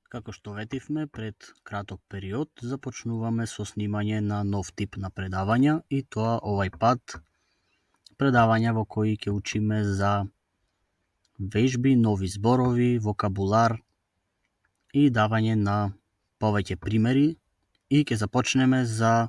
Како што ветивме пред краток период, започнуваме со снимање на нов тип на предавања и тоа овај пат предавања во кои ќе учиме за вежби, нови зборови, вокабулар и давање на повеќе примери и ќе започнеме за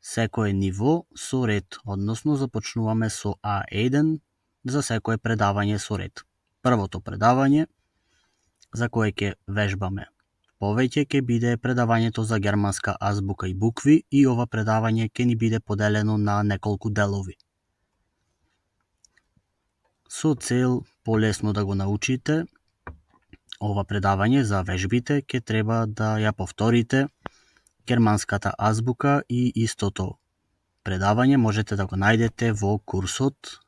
секое ниво со ред, односно започнуваме со А1 за секое предавање со ред. Првото предавање за кое ќе вежбаме повеќе ќе биде предавањето за германска азбука и букви и ова предавање ќе ни биде поделено на неколку делови. Со цел полесно да го научите ова предавање за вежбите, ќе треба да ја повторите германската азбука и истото предавање можете да го најдете во курсот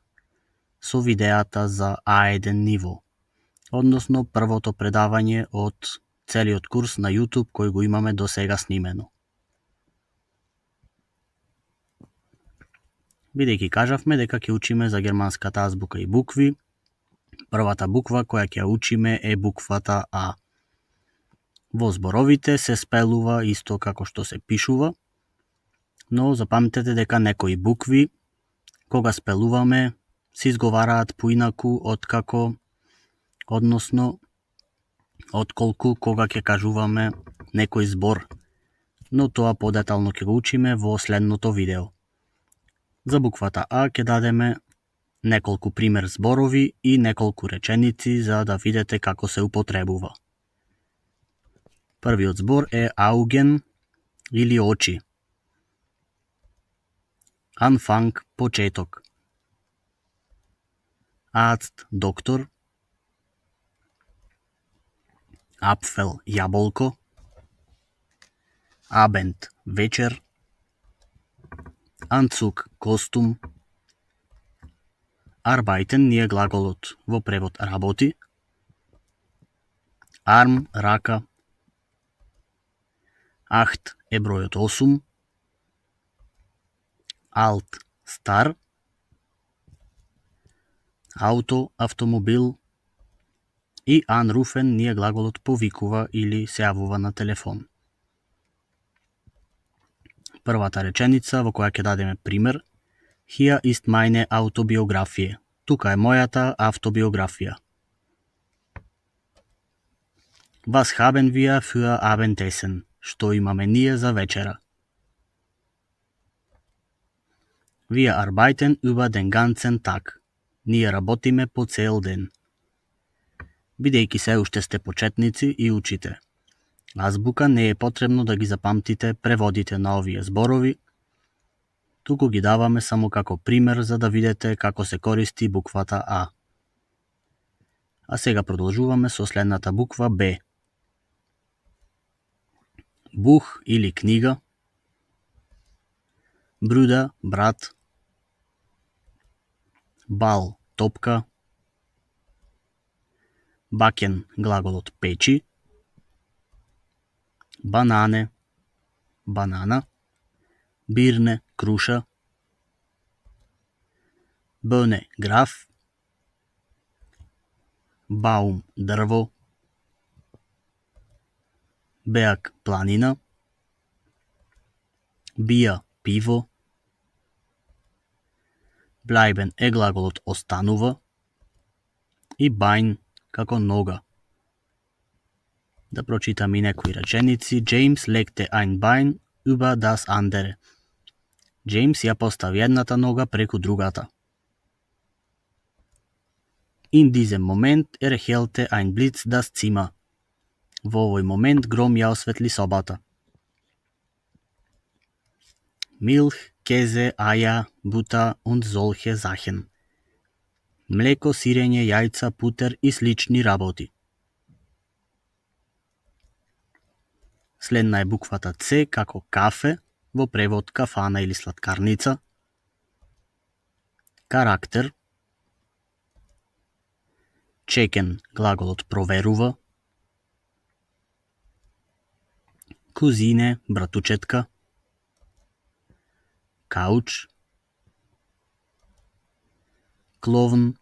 со видеата за А1 ниво, односно првото предавање од целиот курс на YouTube кој го имаме до сега снимено. Бидејќи кажавме дека ќе учиме за германската азбука и букви, првата буква која ќе ја учиме е буквата А. Во зборовите се спелува исто како што се пишува, но запамтете дека некои букви, кога спелуваме, се изговараат поинаку отколку кога ќе кажуваме некој збор, но тоа подетално ќе го учиме во следното видео. За буквата А ќе дадеме неколку пример зборови и неколку реченици за да видите како се употребува. Првиот збор е Augen или очи. Anfang почеток. Arzt доктор. Apfel јаболко. Abend вечер. Anzug костум. Arbeiten ни е глаголот во превод работи. Arm рака. Acht е бројот 8. Alt стар. Auto автомобил. И anrufen ни е глаголот повикува или се јавува на телефон. Првата реченица во која ќе дадеме пример: Hier ist meine Autobiografie. Тука е мојата автобиографија. Was haben wir für Abendessen? Што имаме ние за вечера? Wir arbeiten über den ganzen Tag. Ние работиме по цел ден. Бидејќи се уште сте почетници и учите азбука, не е потребно да ги запамтите преводите на овие зборови, туку ги даваме само како пример за да видите како се користи буквата А. А сега продолжуваме со следната буква Б. Бух или книга. Бруда, брат. Бал, топка. Бакен, глаголот печи. Банане, банана. Бирне, круша. Бöне, граф. Баум, дрво. Беак, планина. Бија, пиво. Bleiben е глаголот останува. И Bein како нога. Да прочитам и некои реченици. James legte ein Bein über das andere. Джеймс ја постави едната нога преку другата. In diesem Moment erhellte ein Blitz das Zimmer. Во овој момент гром ја осветли собата. Milch, Käse, Eier, Butter und solche Sachen. Млеко, сирење, јајца, путер и слични работи. Следна е буквата С како кафе, во превод кафана или сладкарница. Карактер. Чекен, глаголот проверува. Кузине, братучетка. Кауч. Кловн.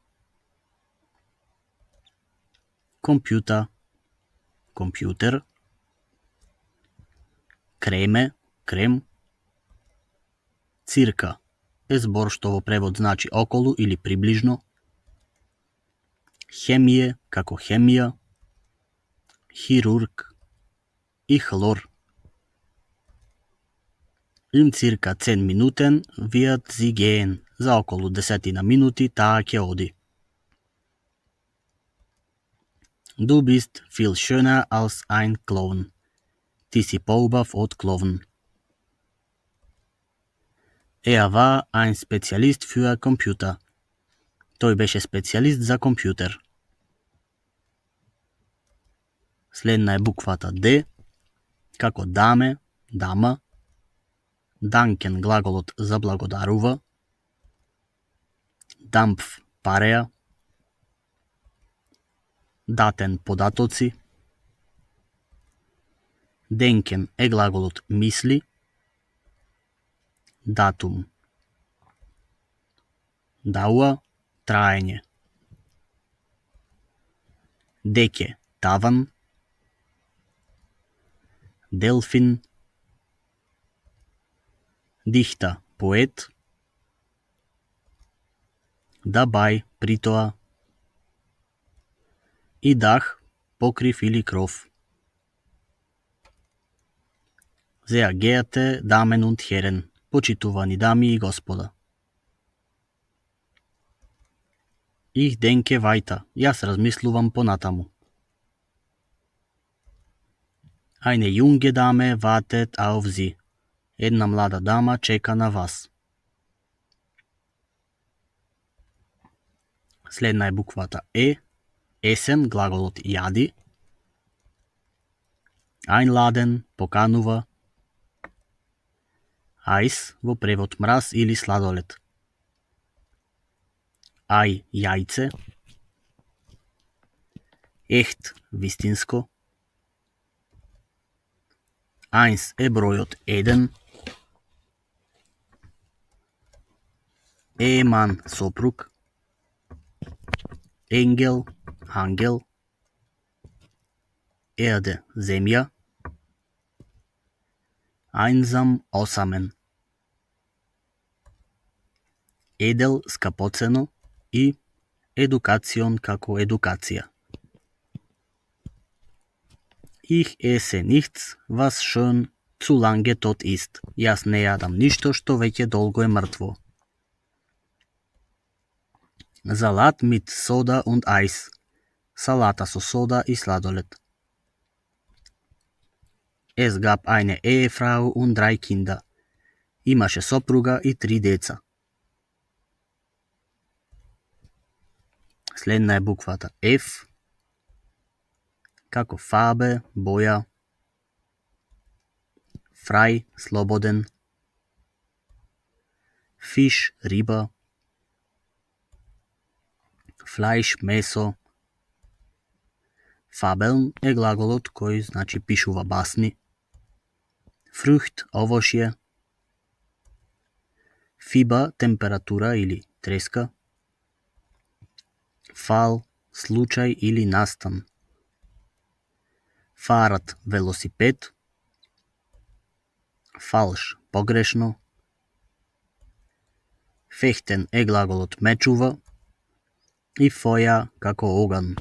Компјута. компјутер, креме, крем, цирка е збор што во превод значи околу или приближно, хемије како хемија, хирург и хлор. In circa 10 Minuten wird sie gehen. За околу 10 минути таа ќе оди. Du bist viel schöner als ein Clown. Ти си поубав од клоун. Er war ein Spezialist für Computer. Тој беше специјалист за компјутер. Следна е буквата D, како даме, дама, данкен глаголот за благодарува, дампф пареа, датен податоци, денкен е глаголот мисли, датум, дауа траење, деке таван, делфин, дихта поет, дабај притоа и дах покрив или кров. Sehr geehrte Damen und Herren, почитувани дами и господа. Ich denke weiter, јас размислувам понатаму. Eine junge Dame wartet auf Sie. Една млада дама чека на вас. Следна е буквата Е, есен, глаголот јади, einladen, поканува, Eis во превод мраз или сладолед. Ei, јајце, echt, вистинско, Eins е бројот 1, Ehemann, сопруг, Engel, ангел, Erde, земја, Einsam, осамен, Edel, скапоцено и Education како едукација. Ich esse nichts, was schon zu lange tot ist. Јас не јадам ништо што веќе долго е мртво. Salat mit Soda und Eis. Салата со сода и сладолед. Es gab eine Ehefrau und 3 Kinder. Имаше сопруга и 3 деца. Следна е буквата F, како Farbe, боја, frei, слободен, Fisch, риба, Fleisch, месо, Fabeln е глаголот кој значи пишува басни, Frucht, овошје, Fiba, температура или треска, Fall, случај или настан, Fahrrad, велосипед, Falsch, погрешно, Fechten е глаголот мечува и Feuer како оган.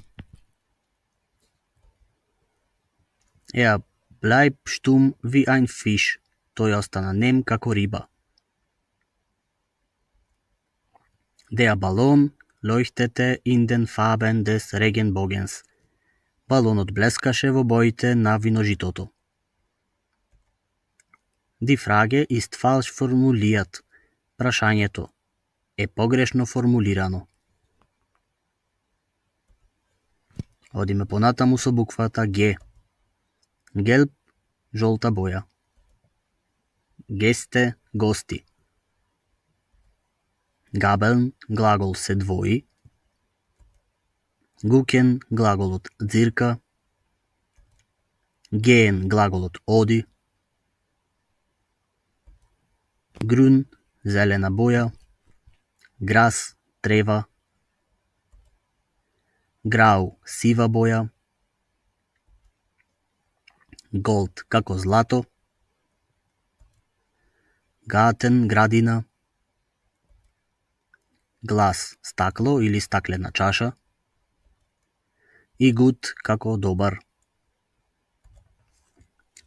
Er bleibt stumm wie ein Fisch. Тој остана нем како риба. Der Ballon leuchtete in den Farben des Regenbogens. Балонот блескаше во боите на виножитото. Die Frage ist falsch formuliert. Прашањето е погрешно формулирано. Одиме понатаму со буквата Г. Gelb, жолта боја. Gäste, гости. Gabeln, глагол се двои. Gucken, глаголот дзирка. Gehen, глаголот оди. Grün, зелена боја. Gras, трева. Grau, сива боја. Gold како злато, Garten градина, Glass стакло или стаклена чаша и Gut како добар.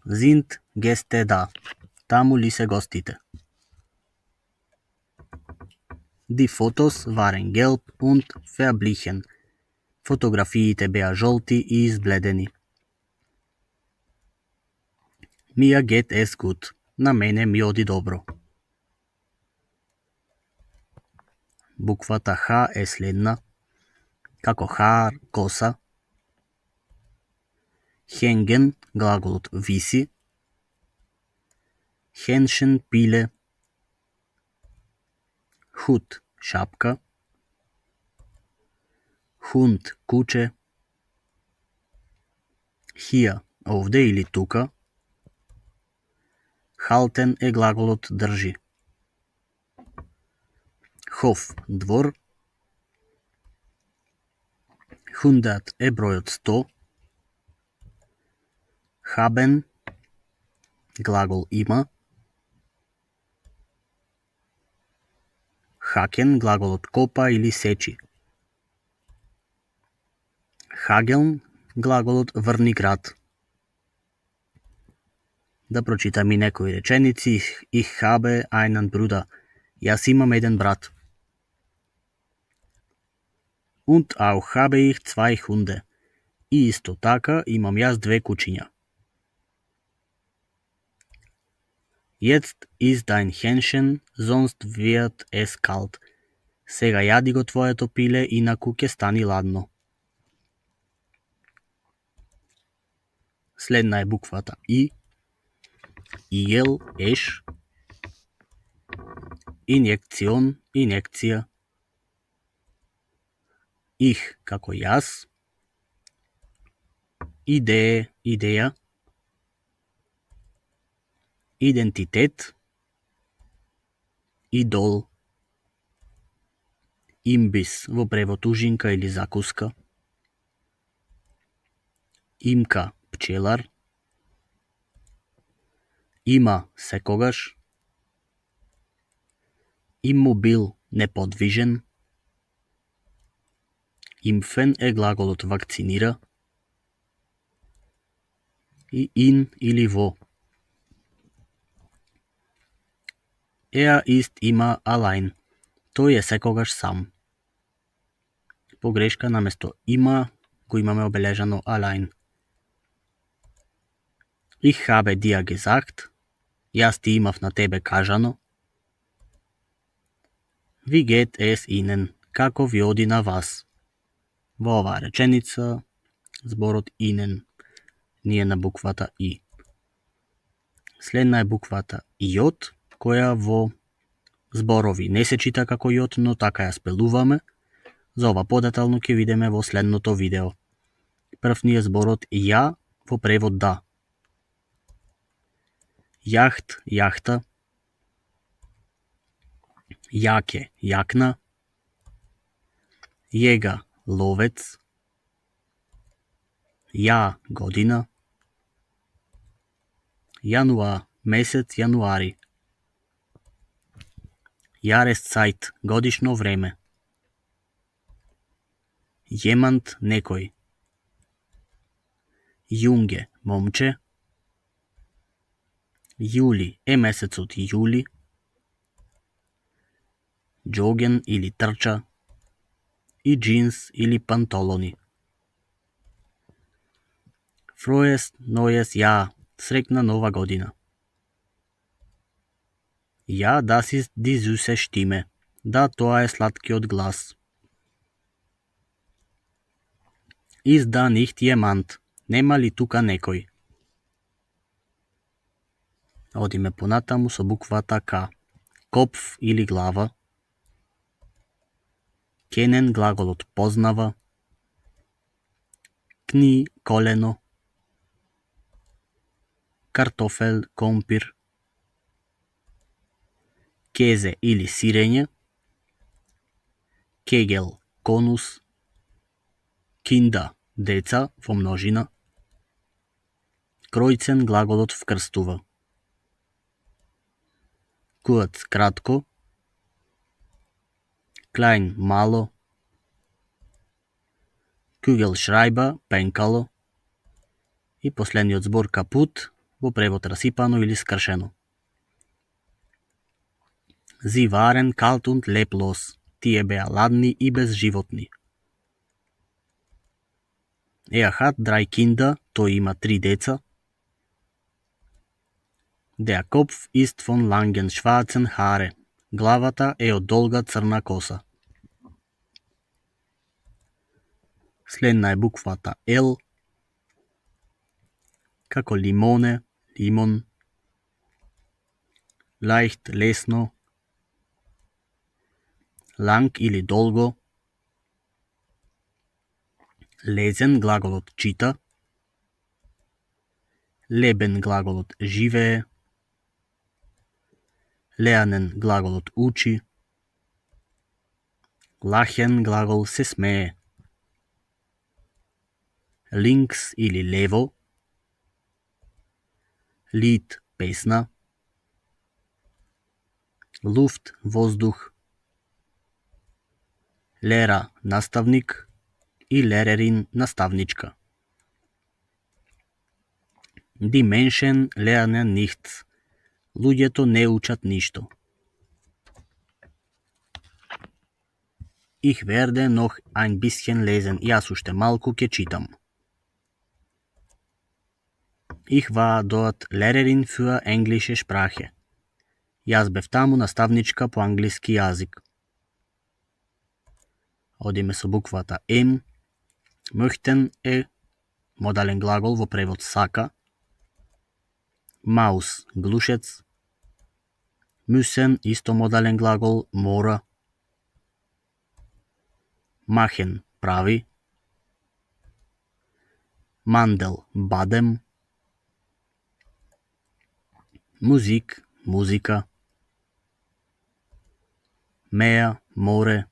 Sind Gäste da? Таму ли се гостите? Die Fotos waren gelb und verblichen. Фотографиите беа жолти и избледени. Mir geht es gut. На мене ми оди добро. Буквата Х е следна, како хар, коса. Hängen, глаголот виси. Hähnchen, пиле. Hut, шапка. Hund, куче. Hier, овде или тука. Halten е глаголот држи. Hof, двор. 100 е бројот 100. Haben, глагол има. Haken, глаголот копа или сечи. Hageln, глаголот врни град. Да прочитам и некои реченици. Ich habe einen Bruder. Јас имам еден брат. Und auch habe ich 2 Hunde. И исто така имам јас 2 кучиња. Jetzt ist dein Hähnchen, sonst wird es kalt. Сега јади го твоето пиле, инаку ќе стани ладно. Следна е буквата И. Иел, еш. Инјекцион, инјекција. Их, како јас. Идеја, идеја. Идентитет. Идол. Имбис во превод ужинка или закуска. Имка, пчелар. Има секогаш. Иммобил, неподвижен. Имфен е глаголот вакцинира. И ин или во. Er ist immer allein. Тој е секогаш сам. Погрешка, наместо има го имаме обележано allein. Ich habe dir gesagt. Јас ти имав на тебе кажано. Wie geht es Ihnen? Како ви оди на вас? Во оваа реченица зборот Ihnen ни е на буквата И. Следна е буквата Јот, која во зборови не се чита како Јот, но така ја спелуваме. За ова подетално ќе видиме во следното видео. Прв ни е зборот ја во превод да. Јахт, јахта. Јаке, јакна. Јега, ловец. Ја, година. Јануа, месец јануари. Јаресцајт, годишно време. Јемант, некој. Јунге, момче. Јули е месецот јули. Джоген или трча. И джинс или пантолони. Фројес, нојес, ја, срекна нова година. Ja, das ist die süße Stimme. Да, тоа е сладкиот глас. Ist da nicht jemand? Нема ли тука некој? Одиме понатаму со буквата К. Kopf или глава. Kennen, глаголот познава. Кни, колено. Картофел, компир. Кезе или сирење. Кегел, конус. Кинда, деца во множина. Kreuzen глаголот вкрстува. Kurz кратко. Klein мало. Kugelschreiber пенкало. И последниот збор капут, во превод расипано или скршено. Sie waren kalt und leblos. Тие беа ладни и безживотни. Er hat 3 Kinder, тој има 3 деца. Der Kopf ist von langen schwarzen Haare. Главата е од долга црна коса. Следна е буквата L, како лимоне, лимон. Leicht, лесно. Lang или долго. Lesen глаголот чита. Leben глаголот живее. Lernen глаголот учи. Lachen глагол се смее. Links или лево. Lied песна. Luft воздух. Lehrer наставник и Lehrerin наставничка. Die Menschen lernen nichts. Луѓето не учат ништо. Ich werde noch ein bisschen lesen. Јас уште малку ќе читам. Ich war dort Lehrerin für englische Sprache. Јас бев таму наставничка по англиски јазик. Одиме со буквата M. Möchten е модален глагол во превод сака. Maus глушец. Müssen исто модален глагол мора. Machen прави. Mandel бадем. Musik музика. Meer море.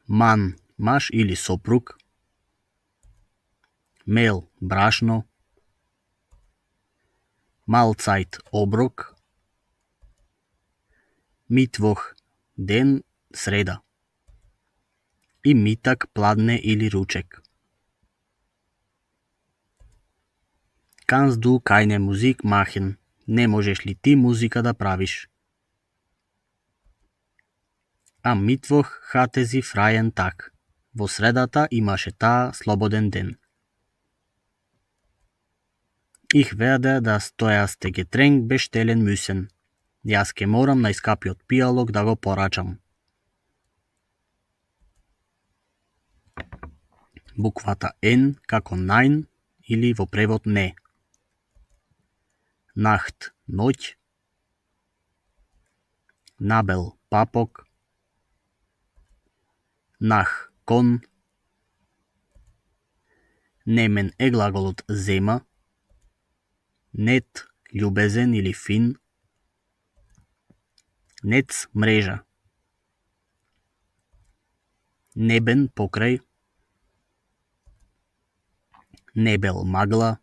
Ман маж или сопруг. Мел брашно. Малцайт оброк. Митвох ден среда. И митак пладне или ручек. Kannst du keine Musik machen? Не можеш ли ти музика да правиш? Am Mittwoch hatte sie freien Tag. Во средата имаше таа слободен ден. Ich werde das teuerste Getränk bestellen müssen. Јас ке морам најскапиот пијалок да го порачам. Буквата N како nein или во превод не. Nacht ноќ. Nabel папок. Nach кон. Немен е глаголот зема. Нет љубезен или фин. Нец мрежа. Небен покрај. Небел магла.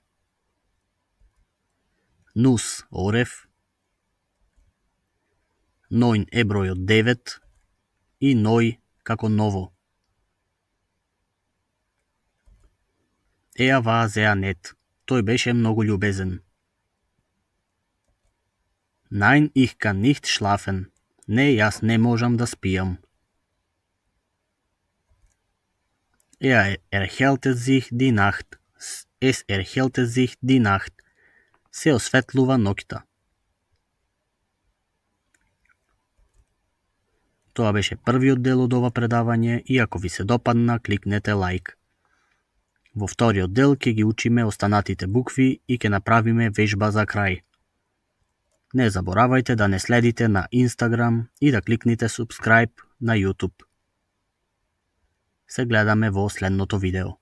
Нус орев. Нојн е бројот 9 и ној како ново. Er war sehr nett. Тој беше многу љубезен. Nein, ich kann nicht schlafen. Не, јас не можам да спијам. Es erhellte sich die Nacht. Es erhellte sich die Nacht. Се осветлува ноќта. Тоа беше првиот дел од ова предавање и ако ви се допадна, кликнете лайк. Во вториот дел ќе ги учиме останатите букви и ќе направиме вежба за крај. Не заборавајте да не следите на Instagram и да кликнете subscribe на YouTube. Се гледаме во следното видео.